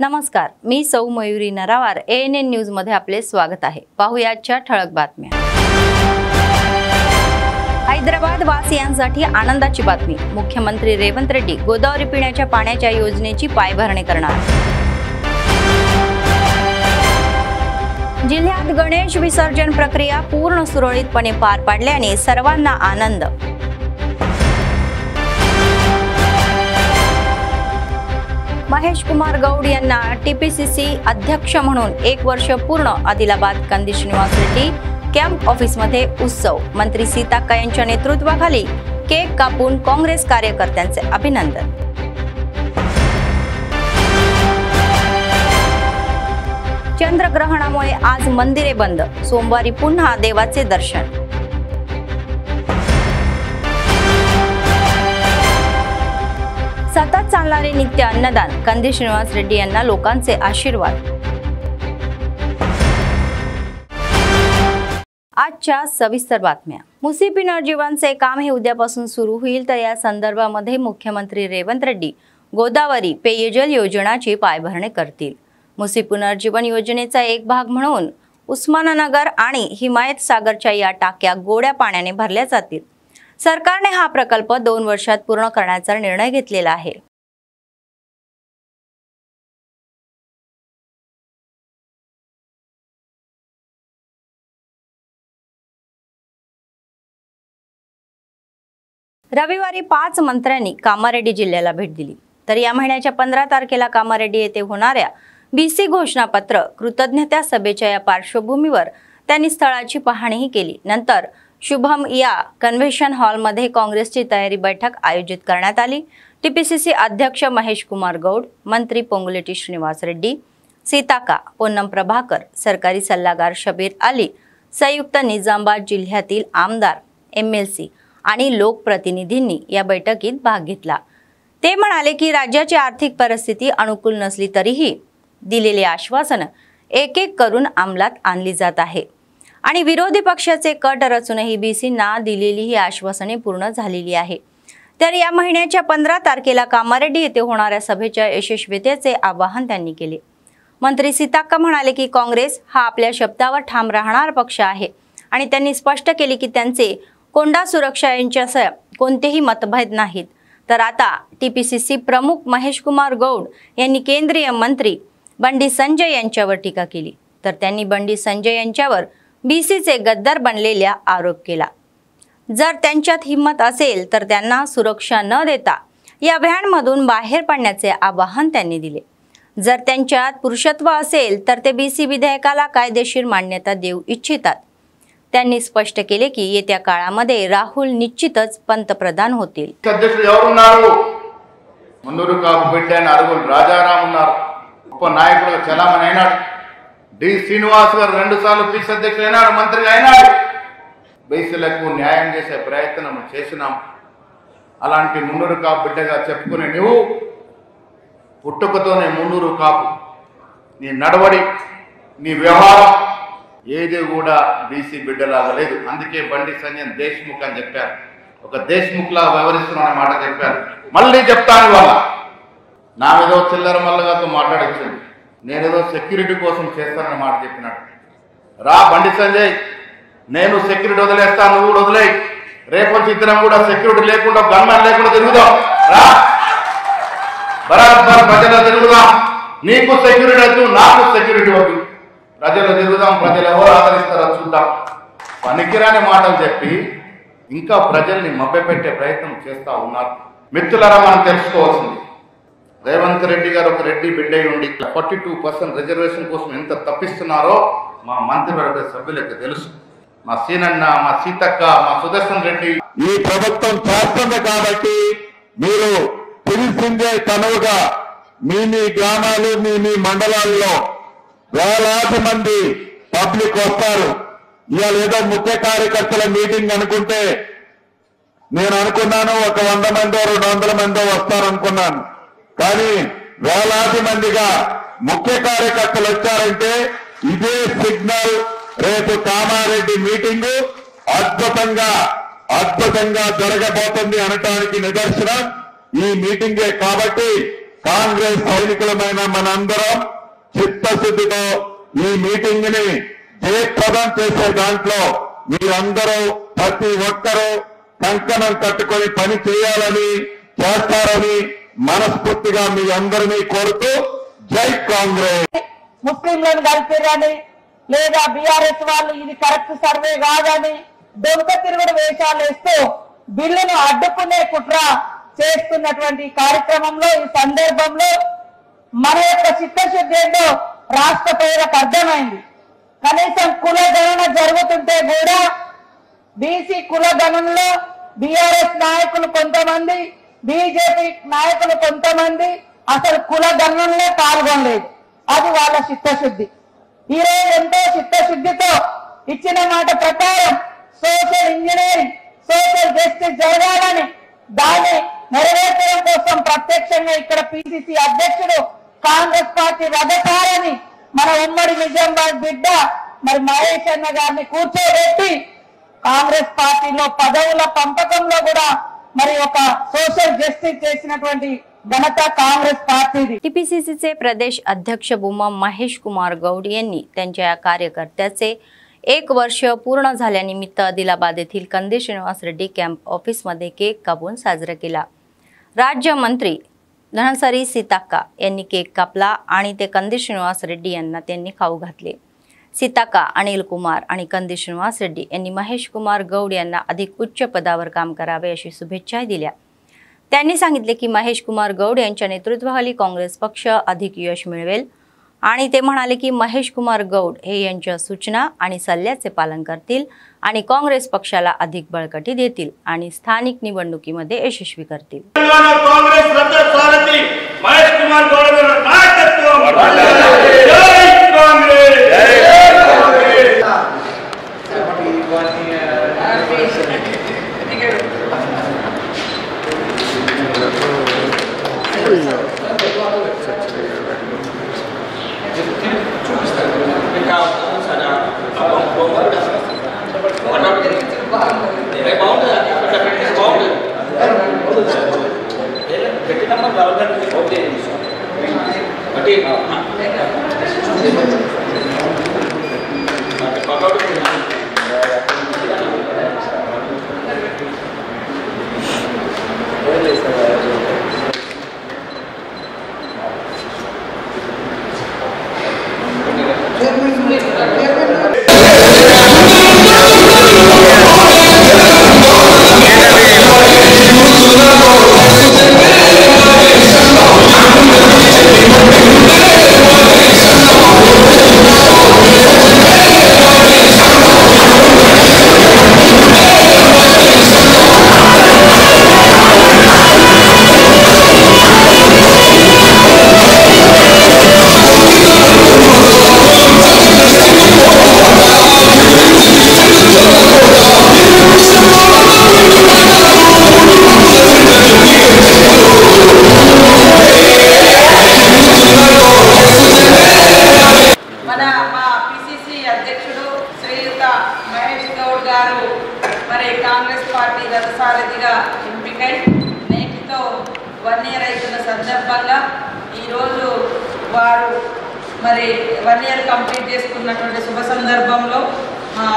नमस्कार, मी सौ Mayuri नरावार। ANN news मध्ये आपले स्वागत आहे। पाहुयाच्या ठळक बातम्या। हैदराबाद वासियांसाठी आनंदाची बातमी। मुख्यमंत्री रेवंत रेड्डी गोदावरी पिण्याच्या पाण्याच्या योजनेची पायाभरणी करणार। जिल्ह्यात गणेश विसर्जन प्रक्रिया पूर्ण सुरळीतपणे पार पाडल्याने सर्वांना आनंद। महेश कुमार गौड यांना TPCC अध्यक्ष म्हणून 1 वर्ष पूर्ण। आदिलाबाद कंदी श्रीनिवास रेड्डी कॅम्प ऑफिस मध्ये उत्सव। मंत्री सीताक्का यांच्या नेतृत्वाखाली केक कापून काँग्रेस कार्यकर्त्यांचे अभिनंदन। चंद्रग्रहणामुळे आज मंदिरे बंद, सोमवारी पुन्हा देवाचे दर्शन। सतत चालणारे नित्य अन्नदान, कंदी श्रीनिवास रेड्डी यांना लोकांचे आशीर्वाद। आजच्या सविस्तर बातम्या। मुसी पुनर्जीवनचे काम हे उद्यापासून सुरू होईल, तर या संदर्भामध्ये मुख्यमंत्री रेवंत रेड्डी गोदावरी पेयजल योजनाची पायाभरणी करतील। मुसी पुनर्जीवन योजनेचा एक भाग म्हणून उस्माननगर आणि हिमायत सागरच्या या टाक्या गोड्या पाण्याने भरल्या जातील। सरकारने हा प्रकल्प 2 वर्षात पूर्ण करण्याचा निर्णय घेतलेला आहे। रविवारी 5 मंत्र्यांनी कामारेड्डी जिल्ह्याला भेट दिली, तर या महिन्याच्या 15 तारखेला कामारेड्डी येथे होणाऱ्या BC घोषणापत्र कृतज्ञता सभेच्या या पार्श्वभूमीवर त्यांनी स्थळाची पाहणीही केली। नंतर शुभम या कन्व्हेन्शन हॉलमध्ये काँग्रेसची तयारी बैठक आयोजित करण्यात आली। TPCC अध्यक्ष महेश कुमार गौड, मंत्री पोंगुलेटी श्रीनिवास रेड्डी, सीताक्का, पोन्नम प्रभाकर, सरकारी सल्लागार शबीर अली, संयुक्त निजामाबाद जिल्ह्यातील आमदार, MLC आणि लोकप्रतिनिधींनी या बैठकीत भाग घेतला। ते म्हणाले की राज्याची आर्थिक परिस्थिती अनुकूल नसली तरीही दिलेले आश्वासन एक एक करून अंमलात आणली जात आहे आणि विरोधी पक्षाचे कट रचूनही BCंना दिलेली ही आश्वासने पूर्ण झालेली आहे। तर या महिन्याच्या 15 तारखेला कामारेड्डी येथे होणाऱ्या सभेच्या यशस्वीतेचे आवाहन त्यांनी केले। मंत्री सीताक्का म्हणाले की काँग्रेस हा आपल्या शब्दावर ठाम राहणार पक्ष आहे आणि त्यांनी स्पष्ट केले की त्यांचे कोंडा सुरक्षा यांच्यासह कोणतेही मतभेद नाहीत। तर आता TPCC प्रमुख महेश कुमार गौड यांनी केंद्रीय मंत्री बंडी संजय यांच्यावर टीका केली, तर त्यांनी बंडी संजय यांच्यावर BCचे गद्दार बनलेला आरोप केला। जर त्यांच्यात हिम्मत असेल तर त्यांना सुरक्षा न देता या व्हॅनमधून बाहेर पडण्याचे आवाहन त्यांनी दिले। जर त्यांच्यात पुरुषत्व असेल तर ते BC विधेयकाला कायदेशीर मान्यता देऊ इच्छितात। त्यांनी स्पष्ट केले की येत्या काळामध्ये राहुल निश्चितच पंतप्रधान होतील। నాయకులుగా చలామణి అయినాడు। డి శ్రీనివాస్ గారు 2 సార్లు పీస్ అధ్యక్షులు అయినాడు, మంత్రిగా అయినాడు। బీసీలకు న్యాయం చేసే ప్రయత్నం చేసినాం। అలాంటి మున్నూరు కాపు బిడ్డగా చెప్పుకునే నువ్వు పుట్టుకతోనే మున్నూరు కాపు, నీ నడవడి నీ వ్యవహారం ఏది కూడా బీసీ బిడ్డలాగా లేదు। అందుకే బండి సంజయ్ దేశ్ముఖ్ అని చెప్పారు, ఒక దేశ్ముఖ్లా వ్యవహరిస్తున్న మాట చెప్పారు। మళ్ళీ చెప్తాను, వాళ్ళ నా ఏదో చిల్లర మల్లగాతో మాట్లాడొచ్చింది, నేనేదో సెక్యూరిటీ కోసం చేస్తానని మాట చెప్పినాడు। రా బండి సంజయ్, నేను సెక్యూరిటీ వదిలేస్తాను, నువ్వు కూడా వదిలేయి। రేపటి ఇద్దరం కూడా సెక్యూరిటీ లేకుండా గన్మెన్ లేకుండా తిరుగుదాం। రా బరాబర్ ప్రజలు తిరుగుదాం, నీకు సెక్యూరిటీ వద్దు, నాకు సెక్యూరిటీ వద్దు, ప్రజలు తిరుగుదాం, ప్రజలు ఎవరు ఆదరిస్తారో చూద్దాం। పనికిరాని మాటలు చెప్పి ఇంకా ప్రజల్ని మభ్యపెట్టే ప్రయత్నం చేస్తూ ఉన్నారు। మిత్రులారా, మనం తెలుసుకోవాల్సింది, రేవంత్ రెడ్డి గారు ఒక రెడ్డి బిడ్డ ఉండి 42% రిజర్వేషన్ కోసం ఎంత తప్పిస్తున్నారో మా మంత్రివర్గ సభ్యులకు తెలుసు। మా సీనన్న, మా సీతక్క, మా సుదర్శన్ రెడ్డి ఈ ప్రభుత్వం చేస్తుంది కాబట్టి మీరు తెలిసిందే తనువుగా మీ గ్రామాలు మీ మండలాల్లో వేలాది మంది పబ్లిక్ వస్తారు। ఇవాళ ఏదో ముఖ్య కార్యకర్తల మీటింగ్ అనుకుంటే నేను అనుకున్నాను ఒక 100 మందో 200 మందో వస్తారనుకున్నాను, కానీ వేలాది మందిగా ముఖ్య కార్యకర్తలు వచ్చారంటే ఇదే సిగ్నల్। రేపు కామారెడ్డి మీటింగు అద్భుతంగా జరగబోతుంది అనటానికి నిదర్శనం ఈ మీటింగే। కాబట్టి కాంగ్రెస్ సైనికులమైన మనందరం చిత్తశుద్ధితో ఈ మీటింగ్ ని జయప్రదం చేసే దాంట్లో మీరందరూ ప్రతి ఒక్కరూ కంకణం కట్టుకొని పని చేయాలని చేస్తారని మనస్ఫూర్తిగా మీ అందరినీ కోరుతూ జై కాంగ్రెస్. ముస్లింలను కలిపిరని లేదా బీఆర్ఎస్ వాళ్ళు ఇది కరెక్ట్ సర్వే కాదని దొంగ తిరుగుడు వేషాలు వేస్తూ బిల్లును అడ్డుకునే కుట్ర చేస్తున్నటువంటి కార్యక్రమంలో ఈ సందర్భంలో మన యొక్క చిత్తశుద్ధి ఏంటో రాష్ట్ర ప్రజలకు అర్థమైంది. కనీసం కుల గణన జరుగుతుంటే కూడా బీసీ కుల గణనలో బీఆర్ఎస్ నాయకులు కొంతమంది, బీజేపీ నాయకులు కొంతమంది అసలు కుల గణనలో పాల్గొనలేదు. అది వాళ్ళ చిత్తశుద్ధి. ఈరోజు ఎంతో చిత్తశుద్ధితో ఇచ్చిన మాట ప్రకారం సోషల్ ఇంజనీరింగ్, సోషల్ జస్టిస్ జరగాలని దాన్ని నెరవేర్చడం కోసం ప్రత్యక్షంగా ఇక్కడ పిసిసి అధ్యక్షుడు కాంగ్రెస్ పార్టీ రథసారని మన ఉమ్మడి నిజామాబాద్ బిడ్డ మరి మహేష్ అన్న గారిని కూర్చోబెట్టి కాంగ్రెస్ పార్టీలో పదవుల పంపకంలో కూడా మరి ఒక सोशल जस्टिस చేసినటువంటి ఘనత कांग्रेस पार्टीది. टीपीसीसीचे प्रदेश अध्यक्ष बुमा महेश कुमार गौड यांनी त्यांच्या या कार्यकर्त्याचे 1 वर्ष पूर्ण झाल्यानिमित्त आदिलाबाद येथील कंदी श्रीनिवास रेड्डी कॅम्प ऑफिसमध्ये केक कापून साजरा केला. राज्यमंत्री धनसरी सीताक्का यांनी केक कापला आणि ते कंदी श्रीनिवास रेड्डी यांना त्यांनी खाऊ घातले. सीताक्का, अनिल कुमार आणि कंदी श्रीनिवास रेड्डी यांनी महेश कुमार गौड यांना अधिक उच्च पदावर काम करावे अशी शुभेच्छा दिल्या. त्यांनी सांगितले की महेश कुमार गौड यांच्या नेतृत्वाखाली काँग्रेस पक्ष अधिक यश मिळवेल आणि ते म्हणाले की महेश कुमार गौड हे यांच्या सूचना आणि सल्ल्याचे पालन करतील आणि काँग्रेस पक्षाला अधिक बळकटी देतील आणि स्थानिक निवडणुकीमध्ये यशस्वी करतील. काँग्रेस रथसारथी महेश कुमार गौड नायकत्व जय काँग्रेस जय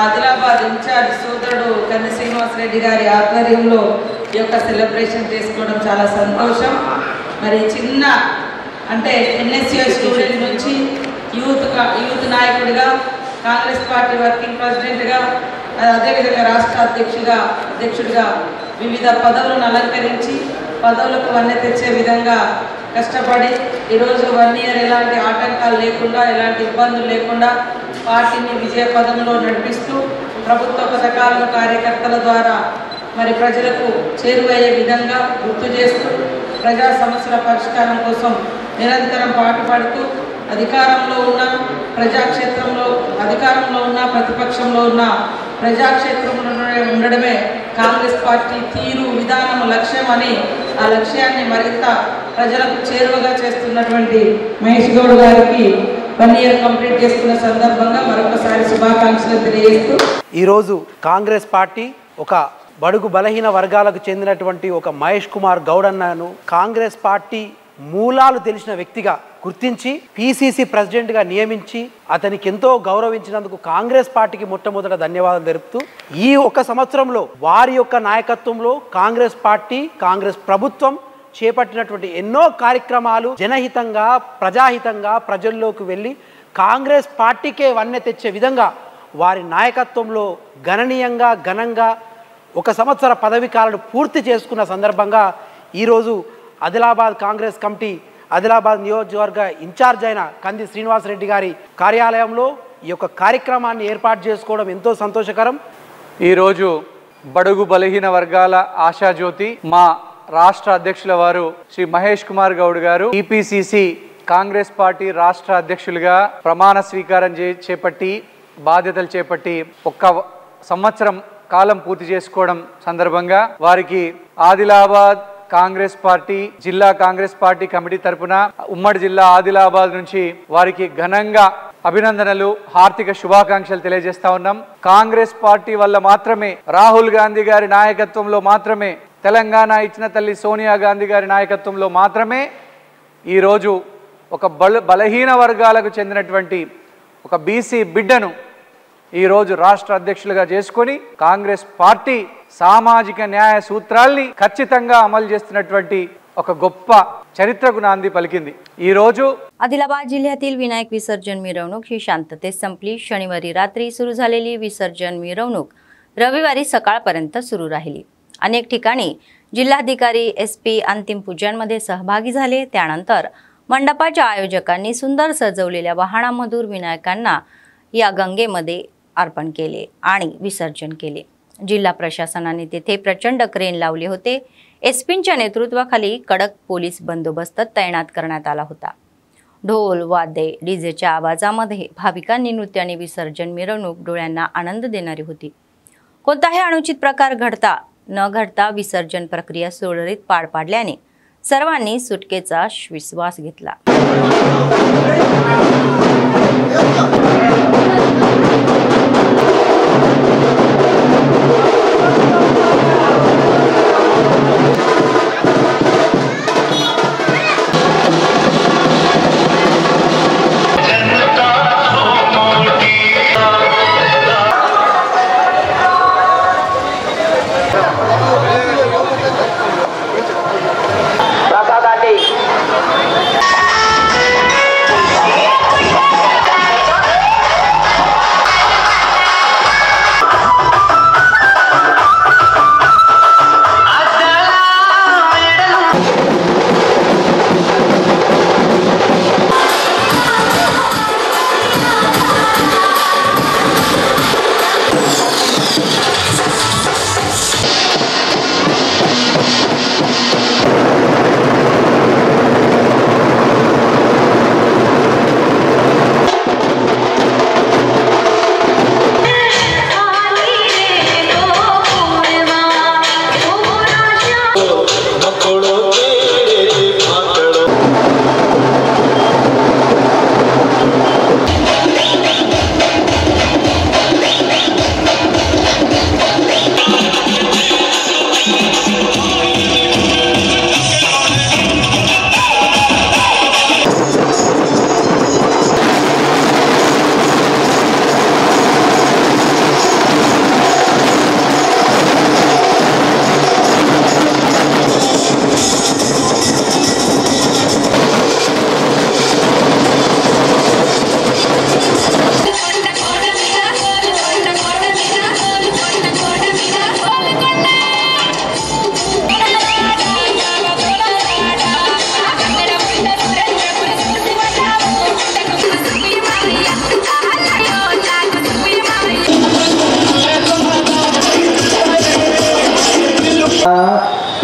ఆదిలాబాద్ ఇన్ఛార్జ్ సోదరుడు కంది శ్రీనివాస్ రెడ్డి గారి ఆధ్వర్యంలో ఈ యొక్క సెలబ్రేషన్ చేసుకోవడం చాలా సంతోషం. మరి చిన్న అంటే ఎన్ఎస్యూఐ స్టూడెంట్ నుంచి యూత్ నాయకుడిగా, కాంగ్రెస్ పార్టీ వర్కింగ్ ప్రెసిడెంట్గా, అదేవిధంగా రాష్ట్ర అధ్యక్షుడిగా వివిధ పదవులను అలంకరించి పదవులకు వన్నె తెచ్చే విధంగా కష్టపడి ఈరోజు 1 ఇయర్ ఎలాంటి ఆటంకాలు లేకుండా, ఎలాంటి ఇబ్బందులు లేకుండా పార్టీని విజయ పదంలో నడిపిస్తూ ప్రభుత్వ పథకాలను కార్యకర్తల ద్వారా మరి ప్రజలకు చేరువయ్యే విధంగా గుర్తు చేస్తూ ప్రజా సమస్యల పరిష్కారం కోసం నిరంతరం పాటుపడుతూ అధికారంలో ఉన్న ప్రజాక్షేత్రంలో ప్రతిపక్షంలో ఉన్న ప్రజాక్షేత్రంలో ఉండడమే కాంగ్రెస్ పార్టీ తీరు, విధానం, లక్ష్యం అని ఆ లక్ష్యాన్ని మరింత ప్రజలకు చేరువగా చేస్తున్నటువంటి మహేష్ గౌడ్ గారికి 1 ఇయర్ కంప్లీట్ చేసుకున్న సందర్భంగా మరొకసారి శుభాకాంక్షలు తెలియజేస్తూ ఈరోజు కాంగ్రెస్ పార్టీ ఒక బడుగు బలహీన వర్గాలకు చెందినటువంటి ఒక మహేష్ కుమార్ గౌడ్ అన్నను కాంగ్రెస్ పార్టీ మూలాలు తెలిసిన వ్యక్తిగా గుర్తించి పిసిసి ప్రెసిడెంట్గా నియమించి అతనికి ఎంతో గౌరవించినందుకు కాంగ్రెస్ పార్టీకి మొట్టమొదట ధన్యవాదాలు తెలుపుతూ ఈ ఒక సంవత్సరంలో వారి యొక్క నాయకత్వంలో కాంగ్రెస్ పార్టీ కాంగ్రెస్ ప్రభుత్వం చేపట్టినటువంటి ఎన్నో కార్యక్రమాలు జనహితంగా ప్రజాహితంగా ప్రజల్లోకి వెళ్ళి కాంగ్రెస్ పార్టీకే వన్నె తెచ్చే విధంగా వారి నాయకత్వంలో గణనీయంగా ఘనంగా ఒక సంవత్సర పదవి కాలను పూర్తి చేసుకున్న సందర్భంగా ఈరోజు ఆదిలాబాద్ కాంగ్రెస్ కమిటీ ఆదిలాబాద్ నియోజకవర్గ ఇన్ఛార్జ్ అయిన కంది శ్రీనివాసరెడ్డి గారి కార్యాలయంలో ఈ యొక్క కార్యక్రమాన్ని ఏర్పాటు చేసుకోవడం ఎంతో సంతోషకరం. ఈరోజు బడుగు బలహీన వర్గాల ఆశాజ్యోతి మా రాష్ట్ర అధ్యక్షుల వారు శ్రీ మహేష్ కుమార్ గౌడ్ గారు టీపీసీసీ కాంగ్రెస్ పార్టీ రాష్ట్ర అధ్యక్షులుగా ప్రమాణ స్వీకారం చేపట్టి బాధ్యతలు చేపట్టి ఒక్క సంవత్సరం కాలం పూర్తి చేసుకోవడం సందర్భంగా వారికి ఆదిలాబాద్ కాంగ్రెస్ పార్టీ జిల్లా కాంగ్రెస్ పార్టీ కమిటీ తరపున ఉమ్మడి జిల్లా ఆదిలాబాద్ నుంచి వారికి ఘనంగా అభినందనలు హార్దిక శుభాకాంక్షలు తెలియజేస్తా ఉన్నాం. కాంగ్రెస్ పార్టీ వల్ల మాత్రమే రాహుల్ గాంధీ గారి నాయకత్వంలో మాత్రమే తెలంగాణ ఇచ్చిన తల్లి సోనియా గాంధీ గారి నాయకత్వంలో మాత్రమే ఈరోజు ఒక బలహీన వర్గాలకు చెందినటువంటి ఒక బీసీ బిడ్డను ఈరోజు రాష్ట్ర అధ్యక్షులుగా చేసుకొని కాంగ్రెస్ పార్టీ సామాజిక న్యాయ సూత్రాల్ని ఖచ్చితంగా అమలు చేస్తున్నటువంటి ఒక गप्पा चरित्रକୁ नांदी पलिकिंदी. आदिलाबाद जिल्ह्यातील विनायक विसर्जन मिरवणूक ही शांततेत संपली. शनिवारी रात्री सुरू झालेली विसर्जन मिरवणूक रविवारी सकाळपर्यंत सुरू राहिली. अनेक ठिकाणी जिल्हाधिकारी एसपी अंतिम पूजनमध्ये सहभागी झाले. त्यानंतर मंडपाच्या आयोजकांनी सुंदर सजवलेल्या वाहनामधून विनायकांना या गंगेमध्ये अर्पण केले आणि विसर्जन केले. जिल्हा प्रशासनाने तेथे प्रचंड क्रेन लावले होते. एसपींच्या नेतृत्वाखाली कडक पोलीस बंदोबस्त तैनात करण्यात आला होता. ढोल वाद्ये डीजेच्या आवाजामध्ये भाविकांनी नृत्य आणि विसर्जन मिरवणूक डोळ्यांना आनंद देणारी होती. कोणताही अनुचित प्रकार न घडता विसर्जन प्रक्रिया सुरळीत पार पाडल्याने सर्वांनी सुटकेचा श्वास घेतला.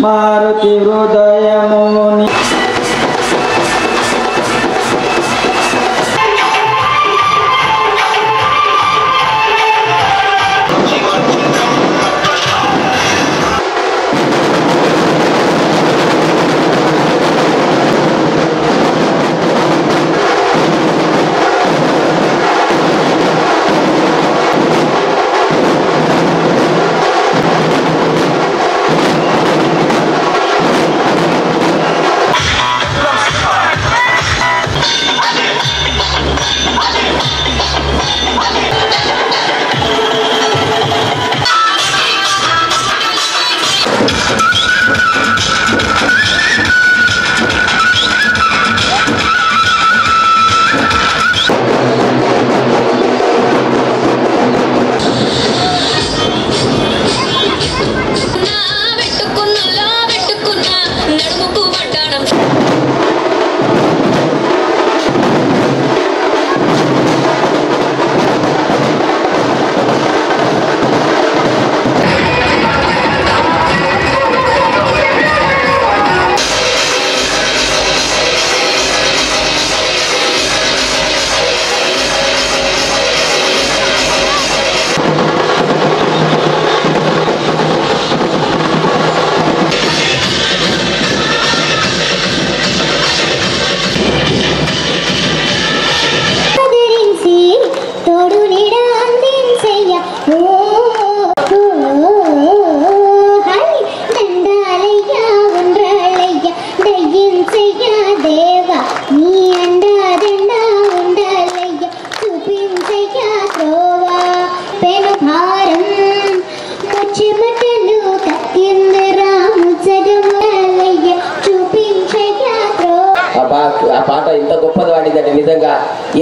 मारुति हृदयमुनि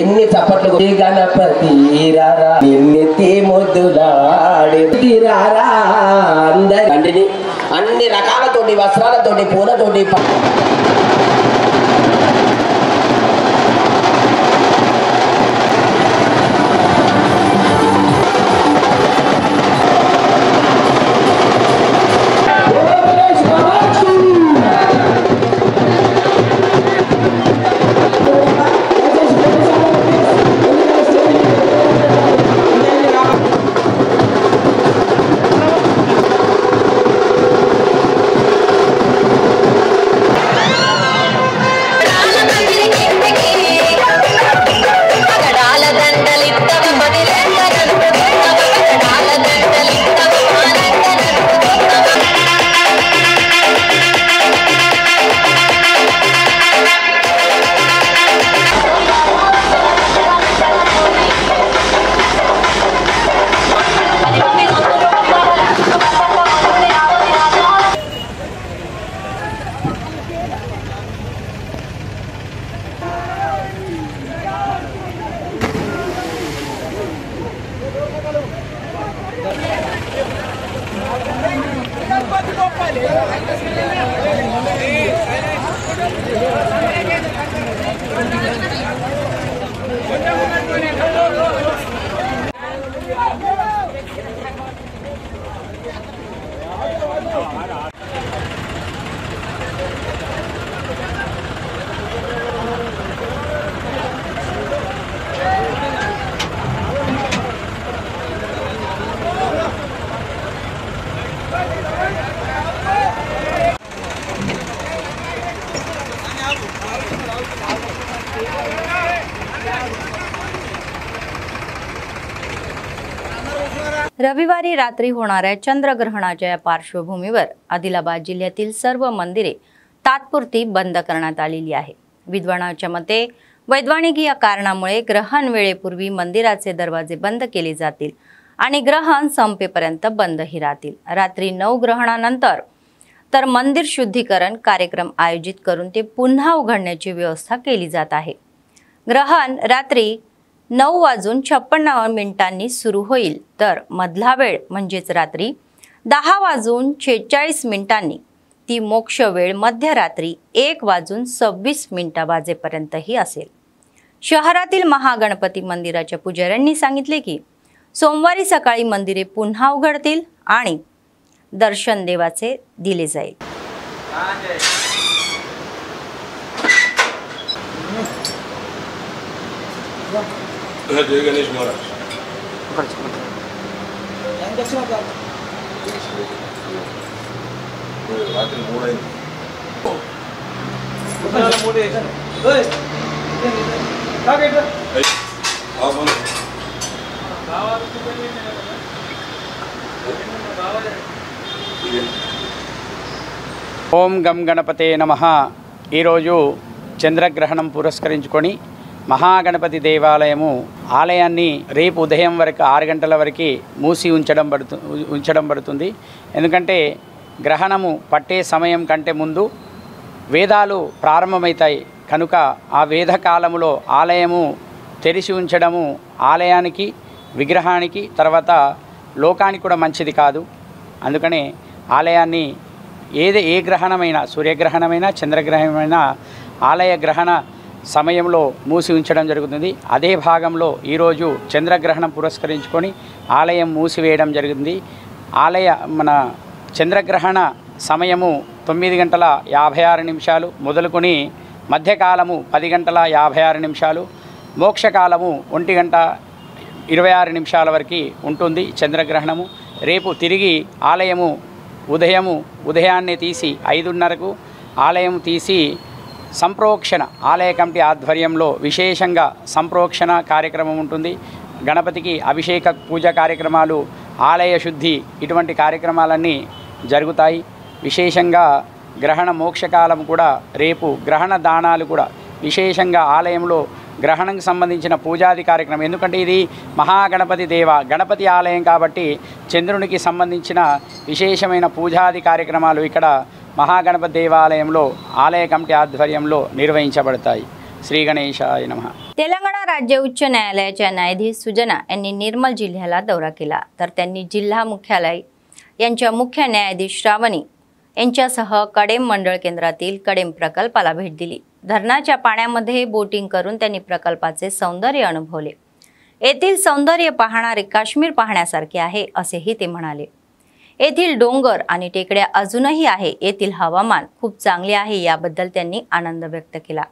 ఎన్ని చప్పట్లు గణపతి రారా ఎన్నెత్తి ముద్దులాడి రారా అందరిని అన్ని రకాలతోటి వస్త్రాలతోటి పూలతోటి रविवारी रात्री होणाऱ्या चंद्रग्रहणाच्या या पार्श्वभूमीवर आदिलाबाद जिल्ह्यातील सर्व मंदिरे तात्पुरती बंद करण्यात आलेली आहे। विद्वानाच्या मते वैद्वानिकीय कारणामुळे ग्रहण वेळेपूर्वी मंदिराचे दरवाजे बंद केले जातील आणि ग्रहण संपेपर्यंत बंदही राहतील। रात्री 9 ग्रहणानंतर तर मंदिर शुद्धीकरण कार्यक्रम आयोजित करून ते पुन्हा उघडण्याची व्यवस्था केली जात आहे। ग्रहण रात्री 9:56 सुरू होईल तर मधला वेळ म्हणजेच रात्री 10:46 ती मोक्ष वेळ मध्यरात्री 1:26 वाजेपर्यंतही असेल। शहरातील महागणपती मंदिराच्या पुजाऱ्यांनी सांगितले की सोमवारी सकाळी मंदिरे पुन्हा उघडतील आणि दर्शन देवाचे दिले जाईल। जय गणेश महाराज रात्री 3 ఓం గం గణపతే నమః। ఈరోజు చంద్రగ్రహణం పురస్కరించుకొని మహాగణపతి దేవాలయము ఆలయాన్ని రేపు ఉదయం వరకు 6 గంటల వరకు మూసి ఉంచడం పడుతుంది। ఎందుకంటే గ్రహణము పట్టే సమయం కంటే ముందు వేదాలు ప్రారంభమవుతాయి కనుక ఆ వేద కాలములో ఆలయము తెరిచి ఉంచడము ఆలయానికి విగ్రహానికి తర్వాత లోకానికి కూడా మంచిది కాదు। అందుకనే ఆలయాన్ని ఏ గ్రహణమైనా సూర్యగ్రహణమైనా చంద్రగ్రహణమైనా ఆలయ గ్రహణ సమయంలో మూసి ఉంచడం జరుగుతుంది। అదే భాగంలో ఈరోజు చంద్రగ్రహణం పురస్కరించుకొని ఆలయం మూసివేయడం జరిగింది। మన చంద్రగ్రహణ సమయము 9:56 మొదలుకొని మధ్యకాలము 10:56, మోక్షకాలము 1:26 వరకు ఉంటుంది చంద్రగ్రహణము। రేపు తిరిగి ఆలయము ఉదయాన్నే తీసి 5:30కు ఆలయం తీసి సంప్రోక్షణ ఆలయ కమిటీ ఆధ్వర్యంలో విశేషంగా సంప్రోక్షణ కార్యక్రమం ఉంటుంది। గణపతికి అభిషేక పూజ కార్యక్రమాలు, ఆలయ శుద్ధి ఇటువంటి కార్యక్రమాలన్నీ జరుగుతాయి। విశేషంగా గ్రహణ మోక్షకాలం కూడా రేపు గ్రహణ దానాలు కూడా విశేషంగా ఆలయంలో గ్రహణంకి సంబంధించిన పూజాది కార్యక్రమం, ఎందుకంటే ఇది మహాగణపతి గణపతి ఆలయం కాబట్టి చంద్రునికి సంబంధించిన విశేషమైన పూజాది కార్యక్రమాలు ఇక్కడ మహాగణపతి దేవాలయంలో ఆలయ కమిటీ ఆధ్వర్యంలో నిర్వహించబడతాయి। శ్రీ గణేశాయ నమః। तेलंगणा राज्य उच्च न्यायालयाच्या न्यायाधीश सुजना यांनी निर्मल जिल्ह्याला दौरा केला, तर त्यांनी जिल्हा मुख्यालय यांच्या मुख्य न्यायाधीश श्रावणी यांच्यासह कडेम मंडळ केंद्रातील कडेम प्रकल्पाला भेट दिली। धरणाच्या पाण्यामध्ये बोटिंग करून त्यांनी प्रकल्पाचे सौंदर्य अनुभवले। येथील सौंदर्य पाहणारे काश्मीर पाहण्यासारखे आहे असेही ते म्हणाले। येथील डोंगर आणि टेकड्या अजूनही आहे, येथील हवामान खूप चांगले आहे, याबद्दल त्यांनी आनंद व्यक्त केला।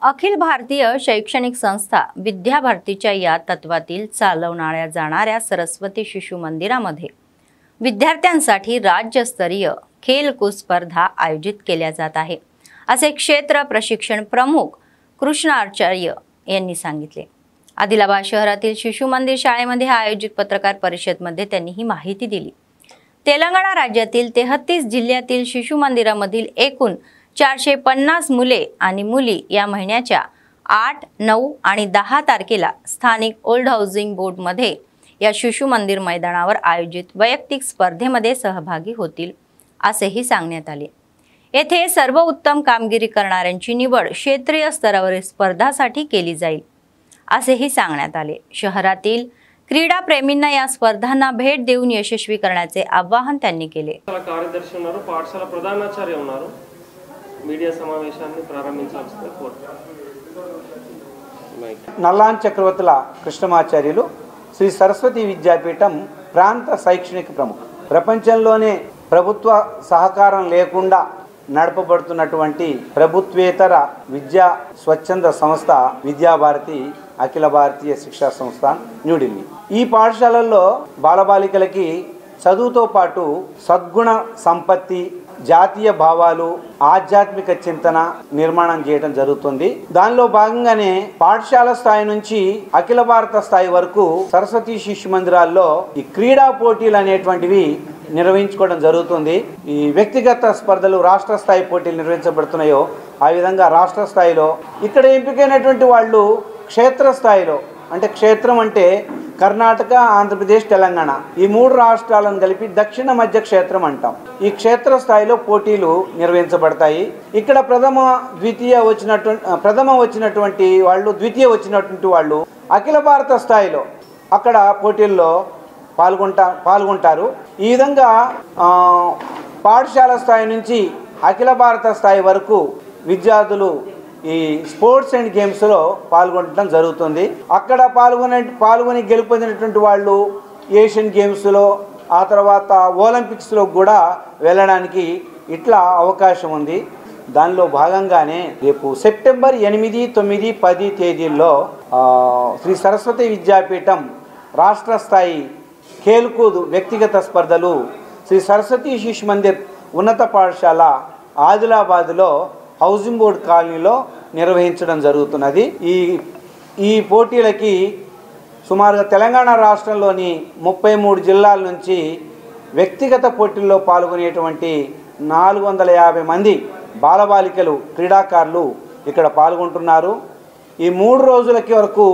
अखिल भारतीय शैक्षणिक संस्था विद्याभारतीच्या या तत्वातील चालवणाऱ्या जाणाऱ्या सरस्वती शिशु मंदिरामध्ये विद्यार्थ्यांसाठी राज्यस्तरीय खेलकूद स्पर्धा आयोजित केल्या जात आहे, असे क्षेत्र प्रशिक्षण प्रमुख कृष्णाचार्य यांनी सांगितले। आदिलाबाद शहरातील शिशु मंदिर शाळेमध्ये आयोजित पत्रकार परिषदेमध्ये त्यांनी ही माहिती दिली। तेलंगणा राज्यातील 33 जिल्ह्यातील शिशु मंदिरामधील एकूण 450 मुले आणि मुली या महिन्याच्या 8, 9 आणि 10 तारखेला स्थानिक ओल्ड हाऊसिंग बोर्डमध्ये या शिशु मंदिर मैदानावर आयोजित वैयक्तिक स्पर्धेमध्ये सहभागी होतील असेही सांगण्यात आले। येथे सर्व उत्तम कामगिरी करणाऱ्यांची निवड क्षेत्रीय स्तरावरील स्पर्धासाठी केली जाईल असेही सांगण्यात आले। शहरातील क्रीडा प्रेमींना या स्पर्धांना भेट देऊन यशस्वी करण्याचे आवाहन त्यांनी केले। కార్యదర్శి ఉన్నారు, పాఠశాల ప్రధానాచార్య ఉన్నారు, మీడియా సమావేశాన్ని ప్రారంభించాల్సిందిగా కోరుతున్నాను। నల్లాన్ చక్రవర్తుల కృష్ణమాచార్యులు శ్రీ సరస్వతి విద్యాపీఠం ప్రాంత శైక్షణిక ప్రముఖ ప్రపంచంలోనే ప్రభుత్వ సహకారం లేకుండా నడపబడుతున్నటువంటి ప్రభుత్వేతర విద్యా స్వచ్ఛంద సంస్థ విద్యాభారతి అఖిల భారతీయ శిక్షా సంస్థ న్యూఢిల్లీ। ఈ పాఠశాలల్లో బాలబాలికలకి చదువుతో పాటు సద్గుణ సంపత్తి, జాతీయ భావాలు, ఆధ్యాత్మిక చింతన నిర్మాణం చేయడం జరుగుతుంది। దానిలో భాగంగానే పాఠశాల స్థాయి నుంచి అఖిల భారత స్థాయి వరకు సరస్వతి శిశు మందిరాల్లో ఈ క్రీడా పోటీలు అనేటువంటివి నిర్వహించుకోవడం జరుగుతుంది। ఈ వ్యక్తిగత స్పర్ధలు రాష్ట్ర స్థాయి పోటీలు నిర్వహించబడుతున్నాయో ఆ విధంగా రాష్ట్ర స్థాయిలో ఇక్కడ ఎంపికైనటువంటి వాళ్ళు క్షేత్ర స్థాయిలో, అంటే క్షేత్రం అంటే కర్ణాటక, ఆంధ్రప్రదేశ్, తెలంగాణ ఈ 3 రాష్ట్రాలను కలిపి దక్షిణ మధ్య క్షేత్రం అంటాం। ఈ క్షేత్ర స్థాయిలో పోటీలు నిర్వహించబడతాయి। ఇక్కడ ప్రథమ వచ్చినటువంటి వాళ్ళు, ద్వితీయ వచ్చినటువంటి వాళ్ళు అఖిల భారత స్థాయిలో అక్కడ పోటీల్లో పాల్గొంటారు। ఈ విధంగా పాఠశాల స్థాయి నుంచి అఖిల భారత స్థాయి వరకు విద్యార్థులు ఈ స్పోర్ట్స్ అండ్ గేమ్స్లో పాల్గొనడం జరుగుతుంది। అక్కడ పాల్గొని గెలుపొందినటువంటి వాళ్ళు ఏషియన్ గేమ్స్లో, ఆ తర్వాత ఒలింపిక్స్లో కూడా వెళ్ళడానికి ఇట్లా అవకాశం ఉంది। దానిలో భాగంగానే రేపు సెప్టెంబర్ 8, 9, 10 తేదీల్లో శ్రీ సరస్వతి విద్యాపీఠం రాష్ట్ర స్థాయి ఖేల్కూద్ వ్యక్తిగత స్పర్ధలు శ్రీ సరస్వతి శిశు మందిర్ ఉన్నత పాఠశాల ఆదిలాబాద్లో హౌసింగ్ బోర్డ్ కాలనీలో నిర్వహించడం జరుగుతున్నది. ఈ పోటీలకి సుమారుగా తెలంగాణ రాష్ట్రంలోని 33 జిల్లాల నుంచి వ్యక్తిగత పోటీల్లో పాల్గొనేటువంటి 450 మంది బాలబాలికలు క్రీడాకారులు ఇక్కడ పాల్గొంటున్నారు. ఈ 3 రోజులకి వరకు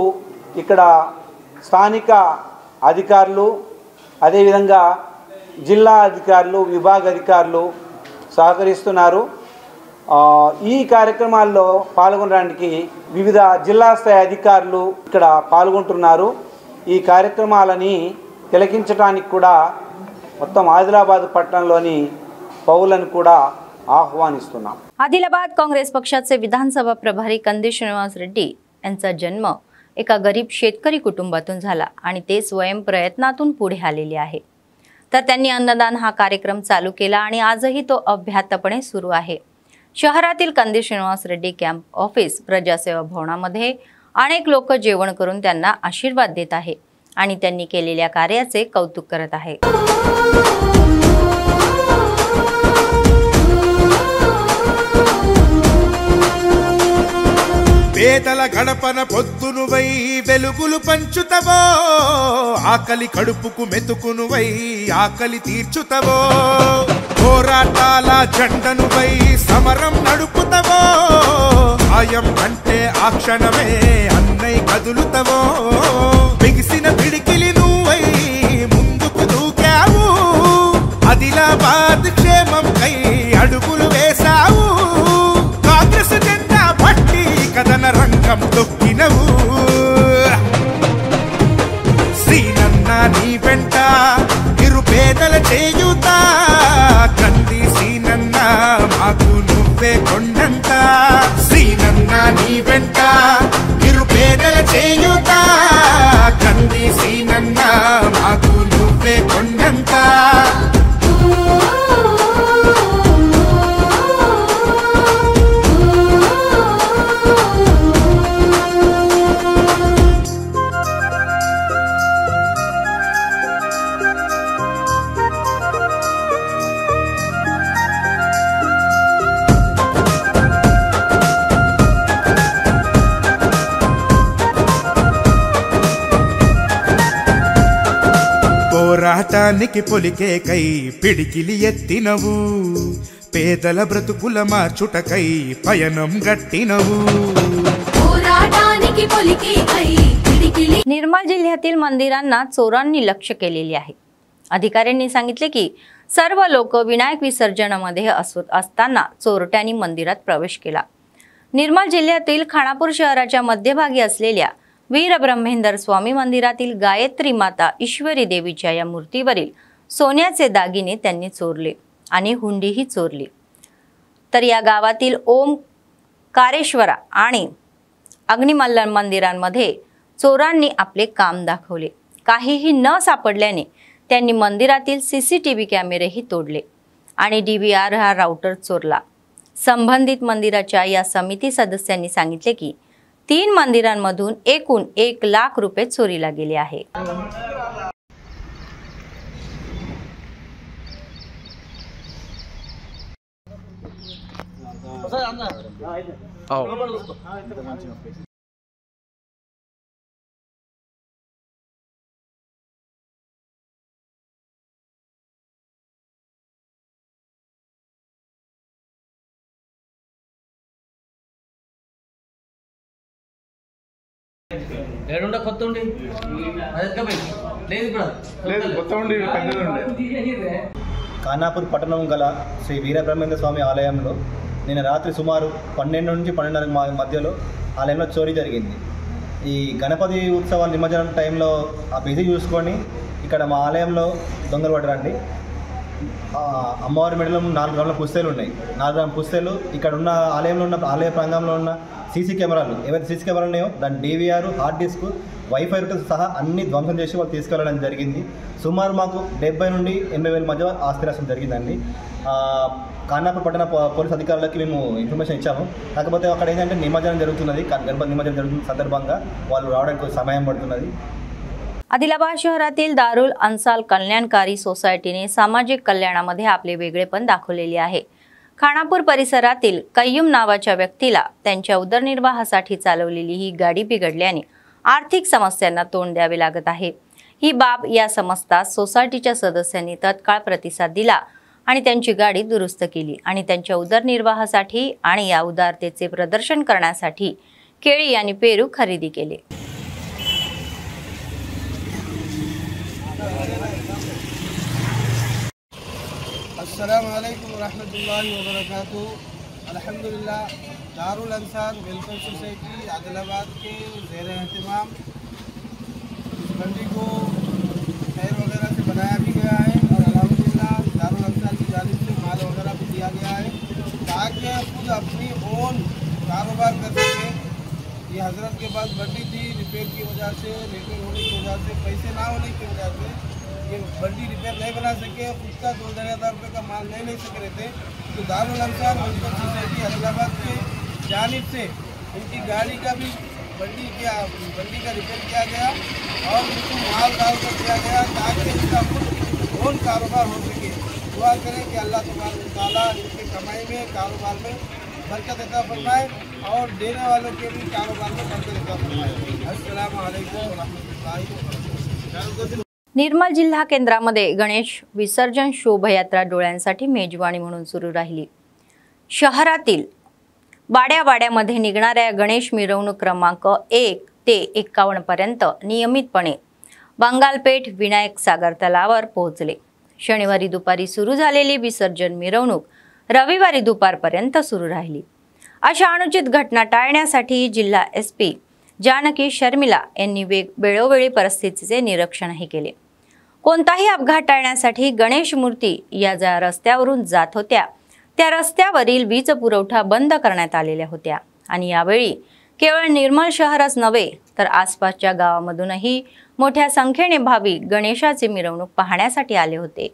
ఇక్కడ స్థానిక అధికారులు, అదేవిధంగా జిల్లా అధికారులు, విభాగ అధికారులు సహకరిస్తున్నారు. ఈ కార్యక్రమాల్లో పాల్గొనడానికి వివిధ జిల్లా స్థాయి అధికారులు ఇక్కడ పాల్గొంటున్నారు. ఈ కార్యక్రమాలని తిలకించడానికి కూడా మొత్తం ఆదిలాబాద్ పట్టణంలోని पौलन కూడా आव्हानिస్తున్నాం. आदिलाबाद काँग्रेस पक्षाचे विधानसभा प्रभारी कंदी श्रीनिवास रेड्डी यांचा जन्म एका गरीब शेतकरी कुटुंबातून झाला आणि ते स्वयं प्रयत्नातून पुढे आलेले आहे. तर त्यांनी अन्नदान हा कार्यक्रम चालू केला आणि आजही तो अभ्यातपणे सुरू आहे. शहरातील कंदी श्रीनिवास रेड्डी कॅम्प ऑफिस प्रजासेवा भवनामध्ये अनेक लोक जेवण करून त्यांना आशीर्वाद देत आहे आणि त्यांनी केलेल्या कार्याचे कौतुक करत आहे. పేదల గడపన పొద్దునువై వెలుగులు పంచుతవో, ఆకలి కడుపుకు మెతుకునువై ఆకలి తీర్చుతవో, పోరాటాల జెండనువై సమరం నడుపుతవో, ఆయం అంటే ఆ క్షణమే అన్నై కదులుతవో, బిగిసిన పిడికిలి నువ్వై ముందుకు దూకావు, ఆదిలాబాద్ క్షేమంకై అడుగులు వేశావు, కాంగ్రెస్ జెండా పట్టి కదన రంగం తొక్కినవు, శ్రీనన్న నీ వెంట నిరుపేదల చేయుతా, కంది శ్రీనన్న మాకు నువ్వే కొండంత, శ్రీనన్న నీ వెంట నిరుపేదల చేయుతా, కంది శ్రీనన్న మాకు నువ్వే కొండంత. పోరాటానికి పొలికేకై పిడికిలి ఎత్తినవు, పేదల బ్రతుకుల మార్చుటకై పయనం గట్టినవు. निर्मल जिल्ह्यातील मंदिरांना चोरांनी लक्ष केलेले आहे. अधिकाऱ्यांनी सांगितले की सर्व लोक विनायक विसर्जनामध्ये असताना चोरट्यांनी मंदिरात प्रवेश केला. निर्मल जिल्ह्यातील खानापूर शहराच्या मध्यभागी असलेल्या वीर ब्रह्मेंदर स्वामी मंदिरातील गायत्री माता ईश्वरी देवीच्या या मूर्तीवरील सोन्याचे दागिने त्यांनी चोरले आणि हुंडीही चोरली. तर या गावातील ओम कारेश्वरा आणि अग्निमल्ल मंदिरांमध्ये चोरांनी आपले काम दाखवले. काहीही न सापडल्याने त्यांनी मंदिरातील CCTV कॅमेरेही तोडले आणि DVR हा राउटर चोरला. संबंधित मंदिराच्या या समिती सदस्यांनी सांगितले की 3 मंदिरांमधून एकूण 1 लाख रुपये चोरीला गेले आहे. ఖానాపూర్ పట్టణం గల శ్రీ వీరబ్రహ్మేంద్ర స్వామి ఆలయంలో నిన్న రాత్రి సుమారు 12 నుంచి 12:30 మధ్యలో ఆలయంలో చోరీ జరిగింది. ఈ గణపతి ఉత్సవాల నిమజ్జనం టైంలో ఆ బిజీ చూసుకొని ఇక్కడ మా ఆలయంలో దొంగలు పడరండి. అమ్మవారి మెడలో 4 గ్రాముల పుస్తలు ఉన్నాయి. 4 గ్రాముల పుస్తలు ఇక్కడ ఉన్న ఆలయంలో ఉన్న ఆలయ ప్రాంగణంలో ఉన్న సీసీ కెమెరాలు ఏవైతే సీసీ కెమెరాలు ఉన్నాయో దాని DVR, hard disk, wifi Reuters సహా అన్ని ధ్వంసం చేసి వాళ్ళు తీసుకెళ్ళడం జరిగింది. సుమారు మాకు 70 నుండి 80,000 మధ్య ఆస్తి నష్టం జరిగిందండి. ఖానాపూర్ పట్టణ పోలీస్ అధికారులకి మేము ఇన్ఫర్మేషన్ ఇచ్చాము. కాకపోతే అక్కడ ఏంటంటే నిమజ్జనం జరుగుతున్నది, గణపతి నిమజ్జనం జరుగుతున్న సందర్భంగా వాళ్ళు రావడానికి సమయం పడుతున్నది. आदिलाबाद शहरातील दारुल अन्साल कल्याणकारी सोसायटीने सामाजिक कल्याणामध्ये आपले वेगळेपण दाखवलेले आहे। खानापूर परिसरातील कय्यूम नावाच्या व्यक्तीला त्यांच्या उदरनिर्वाहासाठी चालवलेली ही गाडी बिघडल्याने आर्थिक समस्यांना तोंड द्यावे लागत आहे। ही बाब या समजताच सोसायटीच्या सदस्यांनी तत्काळ प्रतिसाद दिला आणि त्यांची गाडी दुरुस्त केली आणि त्यांच्या उदरनिर्वाहासाठी आणि या उदारतेचे प्रदर्शन करण्यासाठी केळी आणि पेरू खरेदी केले। अस्सलामु अलैकुम रहमतुल्लाहि व बरकातुहू। अल्हम्दुलिल्लाह दारुल अन्साल वेलफेयर सोसाइटी आदिलाबाद के ज़ेर एहतमाम इस मंडी को खैर वगैरह से बनाया भी गया है और अल्हम्दुलिल्लाह दारुल अन्साल की जानिब से माल वगैरह भी दिया गया है ताकि खुद अपनी ओन कारोबार कर सके। ये हजरत के पास बंडी थी, रिपेयर की वजह से, रिपेयर होने की वजह से, पैसे ना होने की वजह से ये बंडी रिपेयर नहीं बना सके, खुद का 2000 रुपये का माल नहीं ले सक रहे थे। तो दारुल अन्साल वेलफेयर सोसाइटी आदिलाबाद के जानिब से उनकी गाड़ी का भी बंडी का रिपेयर किया गया और उनको माल डाल कर दिया गया ताकि इनका खुद ओन कारोबार हो सके। दुआ करें कि अल्लाह तबारक तआला इनके कमाई में, कारोबार में बरकत अता फरमाए और देने वालों के भी कारोबार में बरकत अता फरमाए। अस्सलामु अलैकुम व रहमतुल्लाहि व बरकातुहू। निर्मल जिल्हा केंद्रामध्ये गणेश विसर्जन शोभायात्रा डोळ्यांसाठी मेजवानी म्हणून सुरू राहिली। शहरातील वाड्यावाड्यामध्ये निघणाऱ्या गणेश मिरवणूक क्रमांक 1 ते 51 पर्यंत नियमितपणे बंगालपेठ विनायक सागर तलावावर पोहोचले। शनिवारी दुपारी सुरू झालेली विसर्जन मिरवणूक रविवारी दुपारपर्यंत सुरू राहिली। अशा अनुचित घटना टाळण्यासाठी जिल्हा SP जानकी शर्मिला यांनी वेळोवेळी परिस्थितीचे निरीक्षणही केले। कोणताही अपघात टाळण्यासाठी गणेश मूर्ती या ज्या रस्त्यावरून जात होत्या त्या रस्त्यावरील वीज पुरवठा बंद करण्यात आलेल्या होत्या आणि यावेळी केवळ निर्मल शहरच नव्हे तर आसपासच्या गावांमधूनही मोठ्या संख्येने भाविक गणेशाची मिरवणूक पाहण्यासाठी आले होते।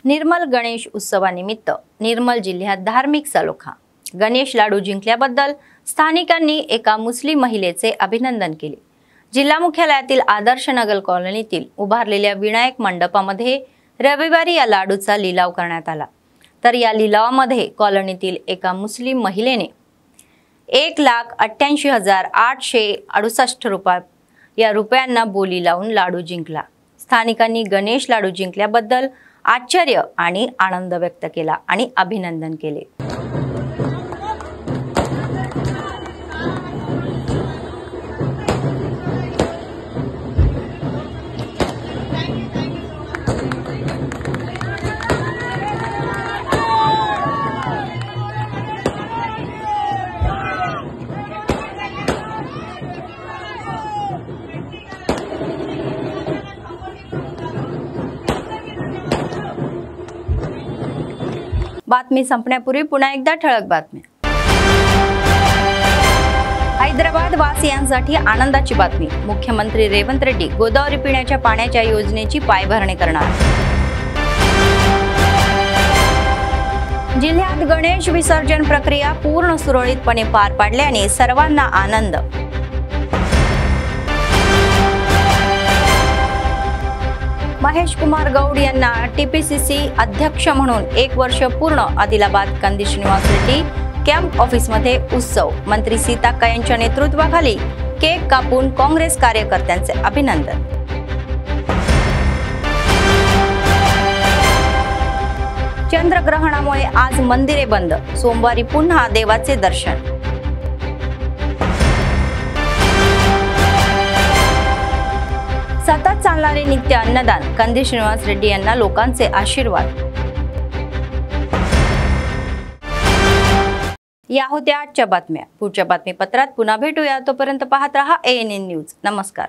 निर्मल गणेश उत्सवानिमित्त निर्मल जिल्ह्यात धार्मिक सलोखा। गणेश लाडू जिंकल्याबद्दल स्थानिकांनी एका मुस्लिम महिलेचे अभिनंदन केले। जिल्हा मुख्यालयातील आदर्श नगर कॉलनीतील उभारलेल्या विनायक मंडपामध्ये रविवारी या लाडूचा लिलाव करण्यात आला। तर या लिलावामध्ये कॉलनीतील एका मुस्लिम महिलेने 1,88,868 रुपयांना बोली लावून लाडू जिंकला। स्थानिकांनी गणेश लाडू जिंकल्याबद्दल आश्चर्य आणि आनंद व्यक्त केला आणि अभिनंदन केले। बातमी संपण्यापूर्वी पुन्हा एकदा ठळक बातम्या। हैदराबाद वासियांसाठी आनंदाची बातमी। मुख्यमंत्री रेवंत रेड्डी गोदावरी पिण्याच्या पाण्याच्या योजनेची पायभरणी करणार। जिल्ह्यात गणेश विसर्जन प्रक्रिया पूर्ण सुरळीतपणे पार पाडल्याने सर्वांना आनंद. महेश कुमार गौड यांना TPCC अध्यक्ष म्हणून 1 वर्ष पूर्ण. आदिलाबाद कंदी श्रीनिवास रेड्डी कॅम्प ऑफिसमध्ये उत्सव. मंत्री सीताक्का यांच्या नेतृत्वाखाली केक कापून काँग्रेस कार्यकर्त्यांचे अभिनंदन. चंद्रग्रहणामुळे आज मंदिरे बंद. सोमवारी पुन्हा देवाचे दर्शन. सतत चालणारे नित्य अन्नदान. कंदी श्रीनिवास रेड्डी यांना लोकांचे आशीर्वाद. या होत्या आजच्या बातम्या. पुढच्या बातमीपत्रात पुन्हा भेटूया. तोपर्यंत पाहत रहा ANN न्यूज. नमस्कार.